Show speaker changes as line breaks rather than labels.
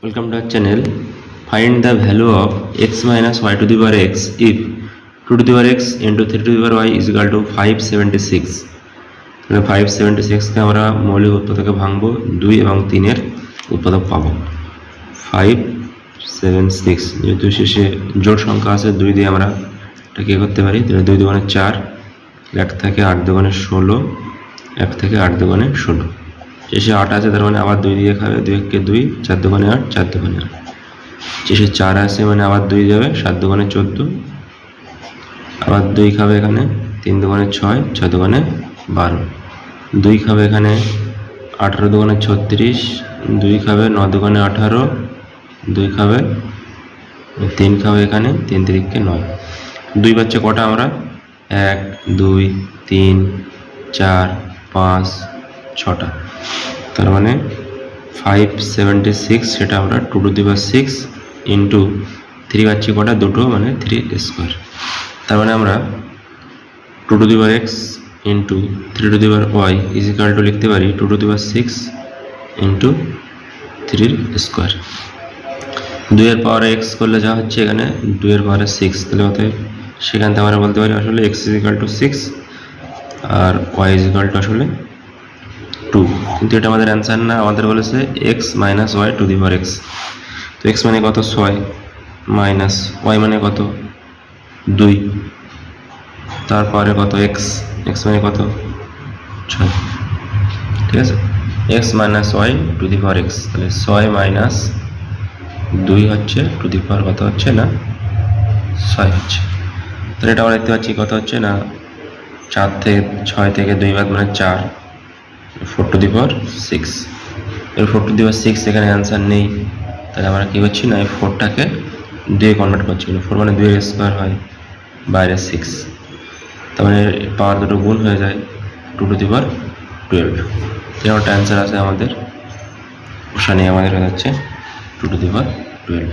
Welcome to our channel. Find the value of x minus y to the power x if 2 to the power x into 3 to the power y is equal to 576. 576 কে আমরা মৌলিক উৎপাদকে ভাঙবো 2 এবং 3 এর উৎপাদক পাবো 576। যেহেতু শেষে জোড় সংখ্যা আছে 2 দিয়ে আমরা এটা কি করতে পারি, 2 দুগুণে 4, 1 থেকে 8 দুগুণে 16, 1 থেকে 8 দুগুণে 16, শেষে 8 আছে তার মানে আবার 2 দিয়ে খাবে, 2 কে 2, 4 দুগুণে 8, 4 দুগুণে 8, শেষে 4 আছে মানে আবার 2 যাবে, 7 দুগুণে 14, আবার 2 খাবে এখানে, 3 দুগুণে 6, 6 দুগুণে 12, 2 খাবে এখানে 18 দুগুণে 36, 2 খাবে 9 দুগুণে 18, 2 খাবে 3 খাবে এখানে 3 তিরিকে 9, 2 পাচ্ছে কটা আমরা 1 2 3 4 5 6টা, তার মানে 576 সেটা আমরা 2 to the power 6 ইন্টু 3 পাচ্ছি কটা দুটো মানে 3 স্কোয়ার, তার মানে আমরা 2 to the power x into 3 to the power y is equal two লিখতে পারি 2 to the power 6 into 3 square. 2 এর পাওয়ারে x করলে যা হচ্ছে এখানে 2 এর পাওয়ারে 6, তাহলে অতএব সেখান থেকে আমরা বলতে পারি আসলে x ইজ ইকুয়াল টু 6 আর y ইজ ইকুয়াল টু আসলে 2, কিন্তু এটা আমাদের অ্যান্সার না, আমাদের বলেছে x minus Y to the power x। তো x মানে কত 6 মাইনাস y মানে কত 2, তারপরে কত x মানে কত 6, ঠিক আছে, x minus Y to the power x, তাহলে 6 মাইনাস 2 হচ্ছে টু দি পাওয়ার কত হচ্ছে না 6 হচ্ছে, তাহলে এটা আমরা দেখতে পাচ্ছি কত হচ্ছে না 4 থেকে 6 থেকে 2 বাদ মানে 4, 4 to the power 6, এর 4 to the power 6 এখানে অ্যান্সার নেই, তাহলে আমরা কী করছি না এই 4টাকে 2 কনভার্ট করছি, 4 মানে 2 এর স্কোয়ার হয় বাইরে 6, তার মানে পাওয়ার দুটো গুণ হয়ে যায় 2 to the power 12, যেমনটা অ্যান্সার আছে আমাদের ওখানে আমাদের হয়ে যাচ্ছে 2 to the power 12।